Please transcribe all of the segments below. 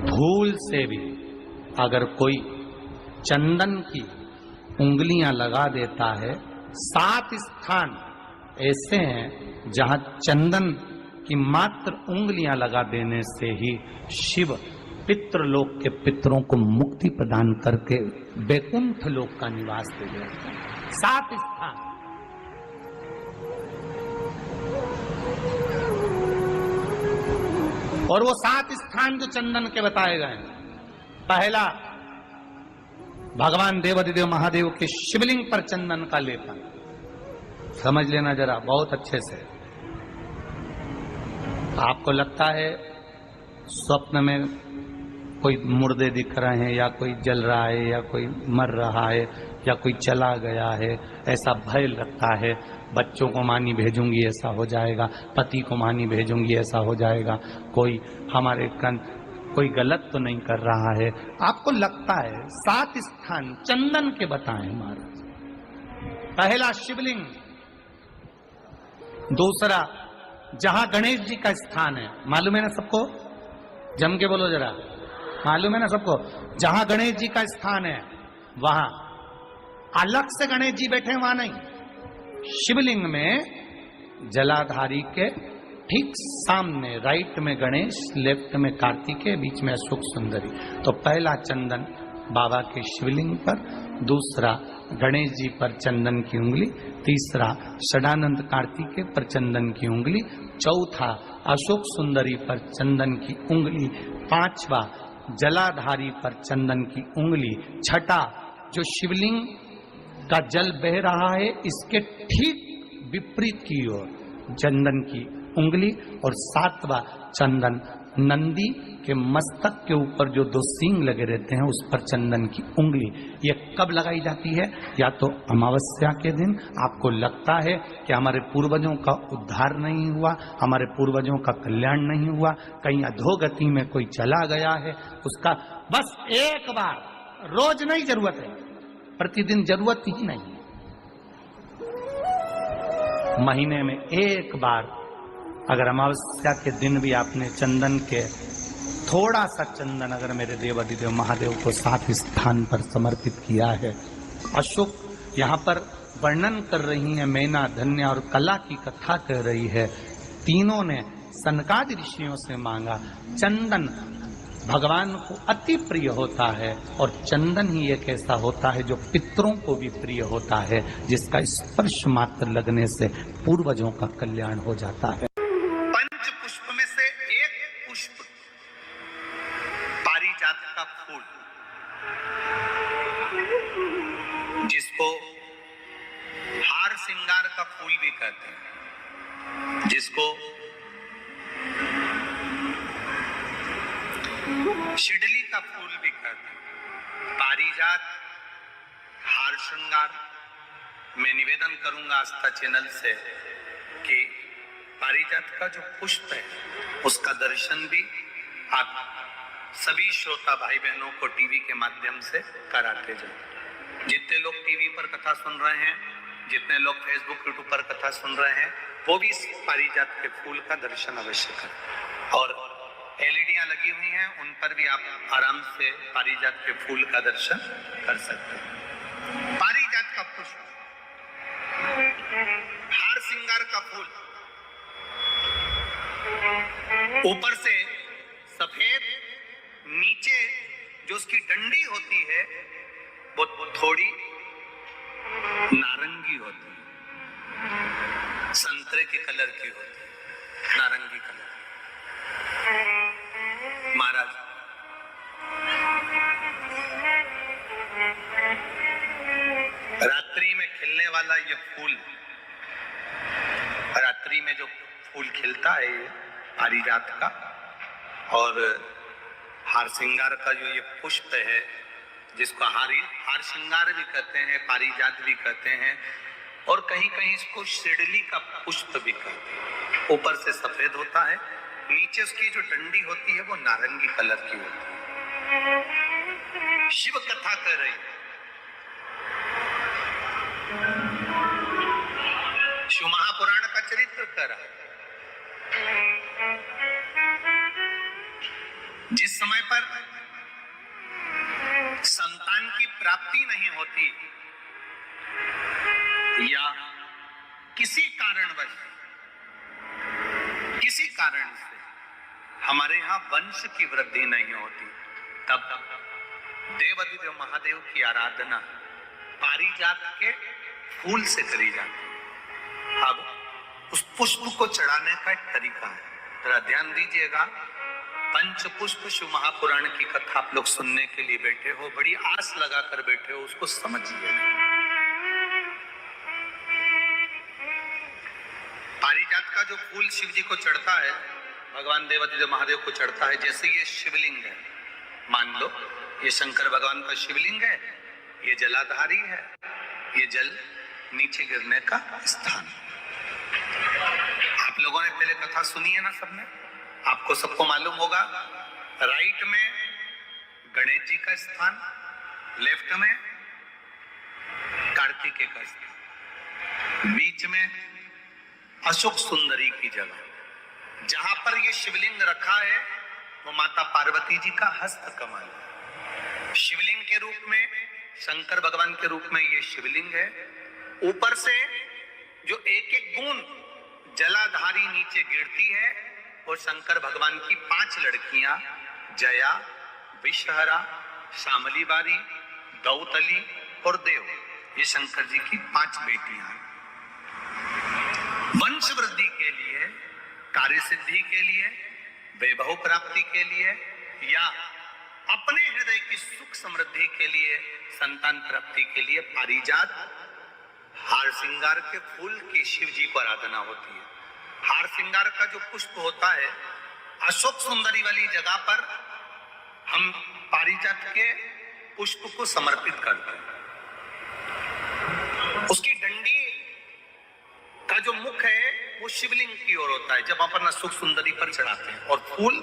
भूल से भी अगर कोई चंदन की उंगलियां लगा देता है, 7 स्थान ऐसे हैं जहां चंदन की मात्र उंगलियां लगा देने से ही शिव पितृलोक के पितरों को मुक्ति प्रदान करके वैकुंठ लोक का निवास दे देते हैं। 7 स्थान। और वो 7 स्थान जो चंदन के बताए गए हैं, पहला भगवान देवाधिदेव महादेव के शिवलिंग पर चंदन का लेपन। समझ लेना जरा बहुत अच्छे से। आपको लगता है स्वप्न में कोई मुर्दे दिख रहे हैं, या कोई जल रहा है, या कोई मर रहा है, या कोई चला गया है, ऐसा भय लगता है। बच्चों को मानी भेजूंगी ऐसा हो जाएगा, पति को मानी भेजूंगी ऐसा हो जाएगा, कोई हमारे कोई गलत तो नहीं कर रहा है, आपको लगता है। 7 स्थान चंदन के बताएं महाराज। पहला शिवलिंग, दूसरा जहां गणेश जी का स्थान है, मालूम है ना सबको? जम के बोलो जरा, मालूम है ना सबको? जहां गणेश जी का स्थान है वहां अलग से गणेश जी बैठे, वहां नहीं। शिवलिंग में जलाधारी के ठीक सामने राइट में गणेश, लेफ्ट में कार्तिकेय, बीच में अशोक सुंदरी। तो पहला चंदन बाबा के शिवलिंग पर, दूसरा गणेश जी पर चंदन की उंगली, तीसरा षडानंद कार्तिकेय पर चंदन की उंगली, चौथा अशोक सुंदरी पर चंदन की उंगली, पांचवा जलाधारी पर चंदन की उंगली, छठा जो शिवलिंग का जल बह रहा है इसके ठीक विपरीत की ओर चंदन की उंगली, और 7वां चंदन नंदी के मस्तक के ऊपर जो 2 सींग लगे रहते हैं उस पर चंदन की उंगली। ये कब लगाई जाती है? या तो अमावस्या के दिन। आपको लगता है कि हमारे पूर्वजों का उद्धार नहीं हुआ, हमारे पूर्वजों का कल्याण नहीं हुआ, कहीं अधोगति में कोई चला गया है, उसका बस एक बार, रोज नहीं जरूरत है, प्रतिदिन जरूरत ही नहीं, महीने में एक बार अगर अमावस्या के दिन भी आपने चंदन के थोड़ा सा चंदन अगर मेरे देवाधिदेव महादेव को 7 स्थान पर समर्पित किया है। अशोक यहाँ पर वर्णन कर रही है, मैना, धन्य और कला की कथा कर रही है। तीनों ने सनकादि ऋषियों से मांगा। चंदन भगवान को अति प्रिय होता है, और चंदन ही एक ऐसा होता है जो पितरों को भी प्रिय होता है, जिसका स्पर्श मात्र लगने से पूर्वजों का कल्याण हो जाता है। पंच पुष्प में से एक पुष्प पारिजात का फूल, जिसको हार श्रृंगार का फूल भी कहते हैं, जिसको शिडली का फूल भी कहते हैं। पारिजात, हार श्रृंगार। मैं निवेदन करूंगा आस्था चैनल से कि पारिजात का जो पुष्प है उसका दर्शन भी आप सभी श्रोता भाई बहनों को टीवी के माध्यम से कराते जाए। जितने लोग टीवी पर कथा सुन रहे हैं, जितने लोग फेसबुक यूट्यूब पर कथा सुन रहे हैं, वो भी इस पारिजात के फूल का दर्शन अवश्य करें। और एलईडियां लगी हुई हैं, उन पर भी आप आराम से पारिजात के फूल का दर्शन कर सकते हैं। पारिजात का पुष्प, हार श्रृंगार का फूल, ऊपर से सफेद, नीचे जो उसकी डंडी होती है वो थोड़ी नारंगी होती है, संतरे के कलर की होती है, नारंगी कलर। महाराज रात्रि में खिलने वाला ये फूल, रात्रि में जो फूल खिलता है पारिजात का, और हार श्रृंगार का जो ये पुष्प है, जिसको हार श्रृंगार भी कहते हैं, पारिजात भी कहते हैं, और कहीं कहीं इसको शिडली का पुष्प भी कहते हैं। ऊपर से सफेद होता है, नीचे उसकी जो डंडी होती है वो नारंगी कलर की होती है। शिव कथा कर रही है, शिव महापुराण का चरित्र कर रहा है। जिस समय पर संतान की प्राप्ति नहीं होती या किसी कारण से हमारे यहां वंश की वृद्धि नहीं होती, तब देवाधिदेव महादेव की आराधना पारिजात के फूल से करी जाती है। अब उस पुष्प को चढ़ाने का एक तरीका है, जरा ध्यान दीजिएगा। पंच पुष्प शिव महापुराण की कथा आप लोग सुनने के लिए बैठे हो, बड़ी आस लगाकर बैठे हो, उसको समझिए। पारिजात का जो फूल शिव जी को चढ़ता है, भगवान देवाधिदेव महादेव को चढ़ता है, जैसे ये शिवलिंग है, मान लो ये शंकर भगवान का शिवलिंग है, ये जलाधारी है, ये जल नीचे गिरने का स्थान। आप लोगों ने पहले कथा सुनी है ना सबने, आपको सबको मालूम होगा। राइट में गणेश जी का स्थान, लेफ्ट में कार्तिकेय का स्थान, बीच में अशोक सुंदरी की जगह। जहां पर ये शिवलिंग रखा है वो माता पार्वती जी का हस्त कमल है। शिवलिंग के रूप में, शंकर भगवान के रूप में ये शिवलिंग है। ऊपर से जो एक एक बूंद जलाधारी नीचे गिरती है, और शंकर भगवान की 5 लड़कियां, जया, विषहरा, शामली बारी, दौतली और देव, ये शंकर जी की 5 बेटियां हैं। वंश वृद्धि के लिए, कार्य सिद्धि के लिए, वैभव प्राप्ति के लिए, या अपने हृदय की सुख समृद्धि के लिए, संतान प्राप्ति के लिए पारिजात हार श्रृंगार के फूल की शिव जी को आराधना होती है। हार श्रृंगार का जो पुष्प होता है, अशोक सुंदरी वाली जगह पर हम पारिजात के पुष्प को समर्पित करते हैं। उसकी डंडी का जो मुख है वो शिवलिंग की ओर होता है जब अपन अशोक सुंदरी पर चढ़ाते हैं, और फूल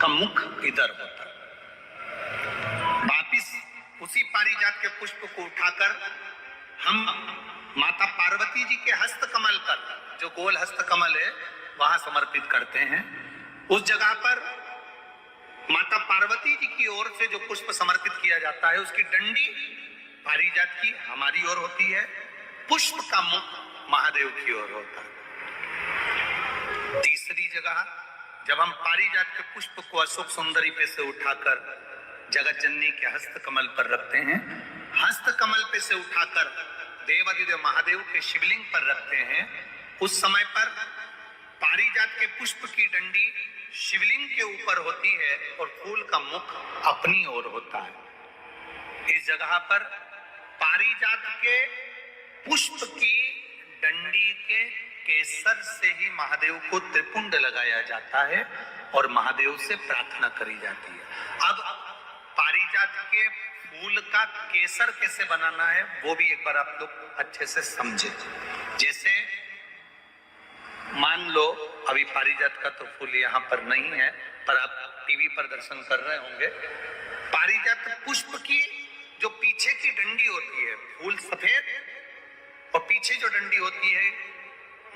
का मुख इधर होता है। वापिस उसी पारिजात के पुष्प को उठाकर हम माता पार्वती जी के हस्त कमल पर, जो गोल हस्त कमल है, वहां समर्पित करते हैं। उस जगह पर माता पार्वती जी की ओर से जो पुष्प समर्पित किया जाता है, उसकी डंडी पारिजात की हमारी ओर होती है, पुष्प का मुख महादेव की ओर होता है। तीसरी जगह, जब हम पारिजात के पुष्प को अशोक सुंदरी पे से उठाकर जगत जननी के हस्त कमल पर रखते हैं, हस्त कमल पे से उठाकर देवाधिदेव महादेव के शिवलिंग पर रखते हैं, उस समय पर पारिजात के पुष्प की डंडी शिवलिंग के ऊपर होती है और फूल का मुख अपनी ओर होता है। इस जगह पर पारिजात के पुष्प की डंडी के केसर से ही महादेव को त्रिपुंड लगाया जाता है और महादेव से प्रार्थना करी जाती है। अब पारिजात के फूल का केसर कैसे बनाना है वो भी एक बार आप लोग अच्छे से समझे। जैसे मान लो अभी पारिजात का तो फूल यहाँ पर नहीं है, पर आप टीवी पर दर्शन कर रहे होंगे। पारिजात पुष्प की जो पीछे की डंडी होती है, फूल सफेद और पीछे जो डंडी होती है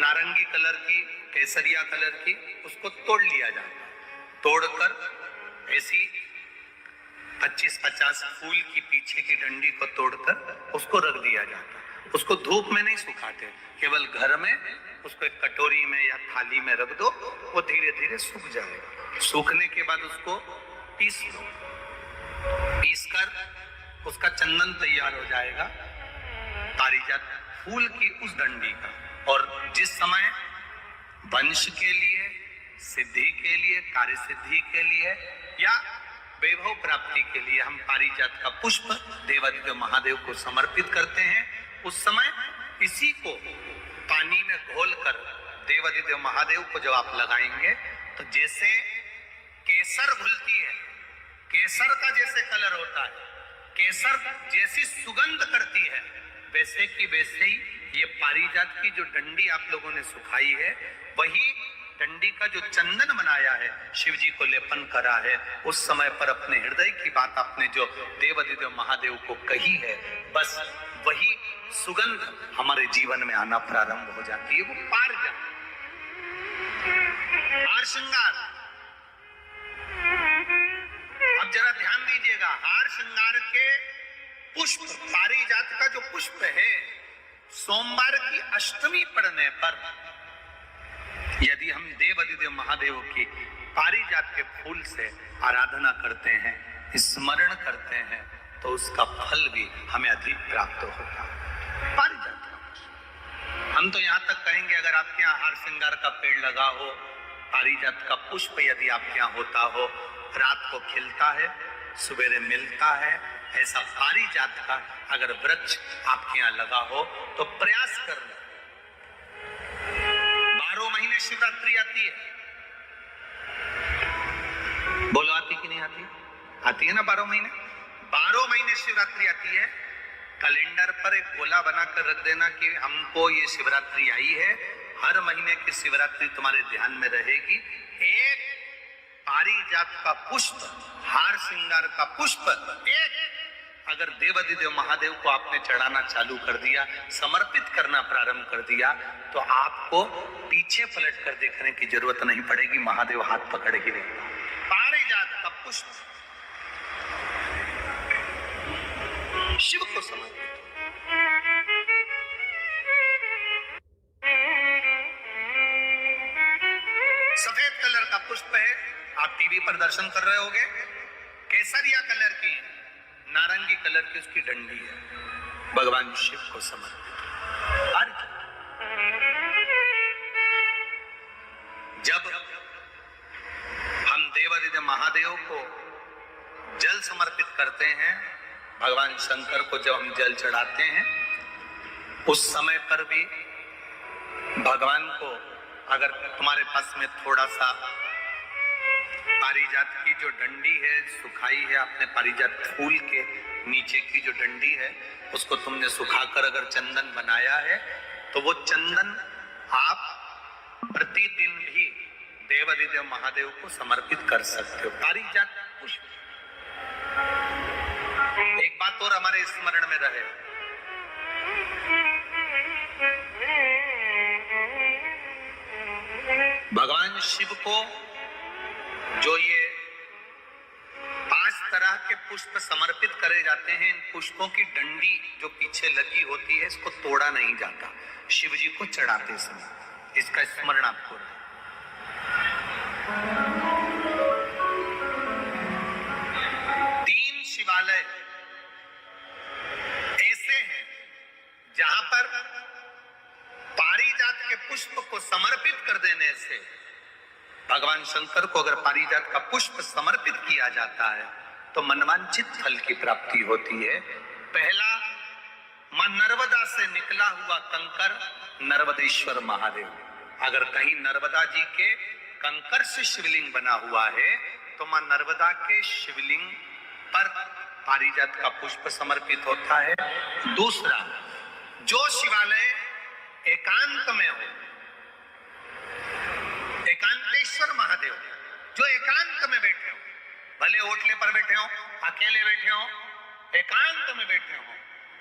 नारंगी कलर की, केसरिया कलर की, उसको तोड़ लिया जाता है। तोड़कर ऐसी 25-50 फूल की पीछे की डंडी को तोड़कर उसको रख दिया जाता है। उसको धूप में नहीं सुखाते, केवल घर में उसको एक कटोरी में या थाली में रख दो, वो धीरे धीरे सूख जाएगा। सूखने के बाद उसको पीस लो, पीसकर उसका चंदन तैयार हो जाएगा पारिजात फूल की उस डंडी का। और जिस समय वंश के लिए, सिद्धि के लिए, कार्य सिद्धि के लिए या वैभव प्राप्ति के लिए हम पारिजात का पुष्प देवाधिदेव महादेव को समर्पित करते हैं, उस समय इसी को पानी में घोलकर देवाधिदेव महादेव को जब आप लगाएंगे तो जैसे केसर घुलती है, केसर का जैसे कलर होता है, केसर जैसी सुगंध करती है, वैसे की वैसे ही ये पारिजात की जो डंडी आप लोगों ने सुखाई है, वही डंडी का जो चंदन बनाया है, शिव जी को लेपन करा है, उस समय पर अपने हृदय की बात आपने जो देवाधिदेव महादेव को कही है, बस वही सुगंध हमारे जीवन में आना प्रारंभ हो जाती है। वो पारिजात हार श्रृंगार देखिएगा, हार श्रृंगार के पुष्प, पारिजात का जो पुष्प है, सोमवार की अष्टमी पड़ने पर यदि हम देवाधिदेव महादेव की पारिजात के फूल से आराधना करते हैं, स्मरण करते हैं, तो उसका फल भी हमें अधिक प्राप्त होता है। पारिजात का पुष्प, हम तो यहां तक कहेंगे अगर आपके यहाँ हार श्रृंगार का पेड़ लगा हो, पारिजात का पुष्प यदि आपके यहाँ होता हो, रात को खिलता है, सवेरे मिलता है, ऐसा पारिजात का अगर वृक्ष आपके यहाँ लगा हो तो प्रयास करना। 12 महीने शिवरात्रि आती है, बोलो आती कि नहीं आती? आती है ना 12 महीने। 12 महीने शिवरात्रि आती है। कैलेंडर पर एक गोला बनाकर रख देना कि हमको ये शिवरात्रि आई है, हर महीने की शिवरात्रि तुम्हारे ध्यान में रहेगी। एक पारिजात का पुष्प, हार श्रृंगार का पुष्प एक अगर देवाधिदेव महादेव को आपने चढ़ाना चालू कर दिया, समर्पित करना प्रारंभ कर दिया, तो आपको पीछे पलट कर देखने की जरूरत नहीं पड़ेगी, महादेव हाथ पकड़ ही लेगा। पारिजात का पुष्प शिव को समर्पित। सफेद कलर का पुष्प है, आप टीवी पर दर्शन कर रहे होंगे। केसरिया कलर की, नारंगी कलर की उसकी डंडी है, भगवान शिव को समर्पित। जब हम देवाधिदेव महादेव को जल समर्पित करते हैं, भगवान शंकर को जब हम जल चढ़ाते हैं, उस समय पर भी भगवान को अगर तुम्हारे पास में थोड़ा सा पारिजात की जो डंडी है सुखाई है, आपने पारिजात फूल के नीचे की जो डंडी है उसको तुमने सुखाकर अगर चंदन बनाया है, तो वो चंदन आप प्रतिदिन भी देवाधिदेव महादेव को समर्पित कर सकते हो। पारिजात पुष्प। एक बात और हमारे स्मरण में रहे, भगवान शिव को जो ये 5 तरह के पुष्प समर्पित करे जाते हैं, इन पुष्पों की डंडी जो पीछे लगी होती है, इसको तोड़ा नहीं जाता शिव जी को चढ़ाते समय। इसका स्मरण आपको रहे। 3 शिवालय ऐसे हैं जहां पर पारिजात के पुष्प को समर्पित कर देने से, भगवान शंकर को अगर पारिजात का पुष्प समर्पित किया जाता है तो मनवांछित फल की प्राप्ति होती है। पहला, मां नर्मदा से निकला हुआ कंकर नर्मदेश्वर महादेव। अगर कहीं नर्मदा जी के कंकर से शिवलिंग बना हुआ है तो मां नर्मदा के शिवलिंग पर पारिजात का पुष्प समर्पित होता है। दूसरा, जो शिवालय एकांत में हो, एकांतेश्वर महादेव जो एकांत में बैठे हो, भले होटले पर बैठे हो, अकेले बैठे हो, एकांत में बैठे हो,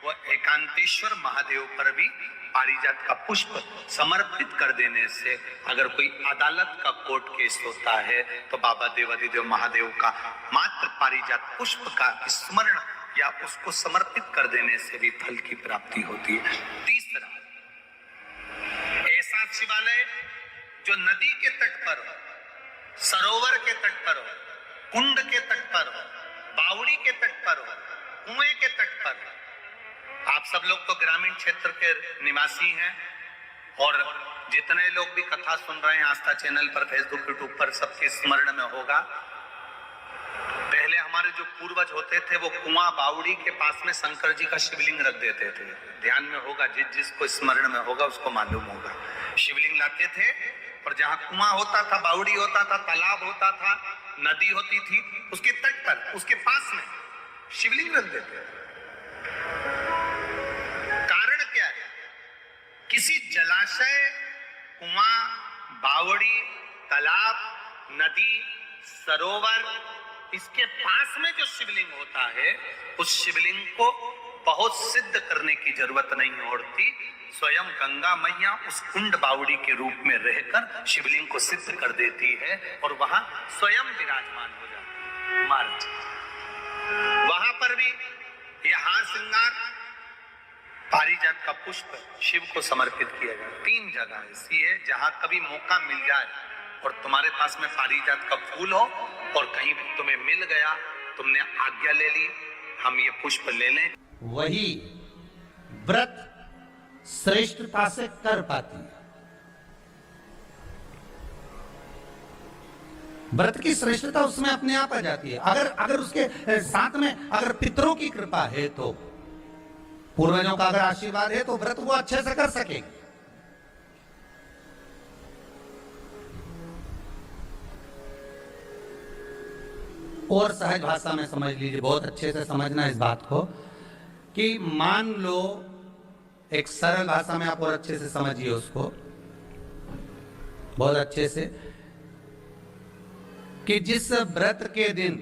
वो एकांतेश्वर महादेव पर भी पारिजात का पुष्प समर्पित कर देने से, अगर कोई अदालत का कोर्ट केस होता है तो बाबा देवाधिदेव महादेव का मात्र पारिजात पुष्प का स्मरण या उसको समर्पित कर देने से भी फल की प्राप्ति होती है। तीसरा, ऐसा शिवालय जो नदी के तट पर हो, सरोवर के तट पर हो, कुंड के तट पर हो, बावड़ी के तट पर हो, कुएं के तट पर हो। आप सब लोग तो ग्रामीण क्षेत्र के निवासी हैं और जितने लोग भी कथा सुन रहे हैं आस्था चैनल पर, फेसबुक, यूट्यूब पर, सबके स्मरण में होगा, पहले हमारे जो पूर्वज होते थे वो कुआं बावड़ी के पास में शंकर जी का शिवलिंग रख देते थे। ध्यान में होगा, जिसको स्मरण में होगा उसको मालूम होगा। शिवलिंग लाते थे और जहां कुआं होता था, बावड़ी होता था, तालाब होता था, नदी होती थी, उसके तट पर, उसके पास में शिवलिंग रख देते। कारण क्या है? किसी जलाशय, कुआं, बावड़ी, तालाब, नदी, सरोवर, इसके पास में जो शिवलिंग होता है, उस शिवलिंग को बहुत सिद्ध करने की जरूरत नहीं होती। स्वयं गंगा मैया उस कुंड बावड़ी के रूप में रहकर शिवलिंग को सिद्ध कर देती है और वहां स्वयं विराजमान हो जाती है। भी ये हार श्रृंगार पारिजात का पुष्प शिव को समर्पित किया जाए। 3 जगह ऐसी है जहां कभी मौका मिल जाए और तुम्हारे पास में पारिजात का फूल हो और कहीं तुम्हें मिल गया, तुमने आज्ञा ले ली, हम ये पुष्प ले लें, वही व्रत श्रेष्ठता से कर पाती है। व्रत की श्रेष्ठता उसमें अपने आप आ जाती है। अगर उसके साथ में अगर पितरों की कृपा है, तो पूर्वजों का अगर आशीर्वाद है, तो व्रत वो अच्छे से कर सकेगी। और सहज भाषा में समझ लीजिए, बहुत अच्छे से समझना इस बात को, कि मान लो, एक सरल भाषा में आप और अच्छे से समझिए उसको, बहुत अच्छे से, कि जिस व्रत के दिन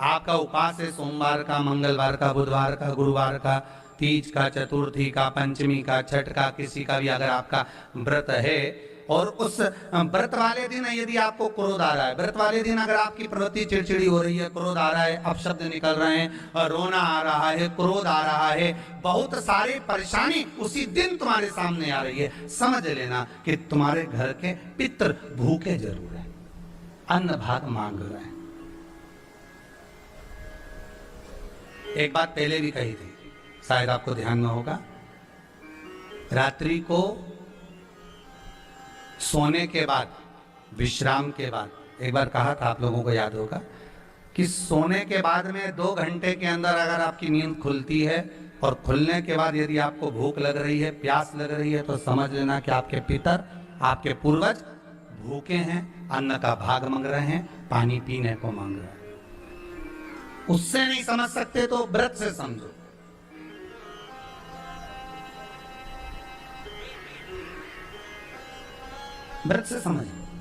आपका उपास है, सोमवार का, मंगलवार का, बुधवार का, गुरुवार का, तीज का, चतुर्थी का, पंचमी का, छठ का, किसी का भी अगर आपका व्रत है, और उस व्रत वाले दिन यदि आपको क्रोध आ रहा है, व्रत वाले दिन अगर आपकी प्रवृत्ति चिड़चिड़ी हो रही है, क्रोध आ रहा है, अपशब्द निकल रहे हैं, रोना आ रहा है, क्रोध आ रहा है, बहुत सारी परेशानी उसी दिन तुम्हारे सामने आ रही है, समझ लेना कि तुम्हारे घर के पितर भूखे जरूर है, अन्न भाग मांग रहे हैं। एक बात पहले भी कही थी, शायद आपको ध्यान में होगा, रात्रि को सोने के बाद, विश्राम के बाद, एक बार कहा था, आप लोगों को याद होगा, कि सोने के बाद में 2 घंटे के अंदर अगर आपकी नींद खुलती है और खुलने के बाद यदि आपको भूख लग रही है, प्यास लग रही है, तो समझ लेना कि आपके पितर, आपके पूर्वज भूखे हैं, अन्न का भाग मांग रहे हैं, पानी पीने को मांग रहे हैं। उससे नहीं समझ सकते तो व्रत से समझो। व्रत से समझो।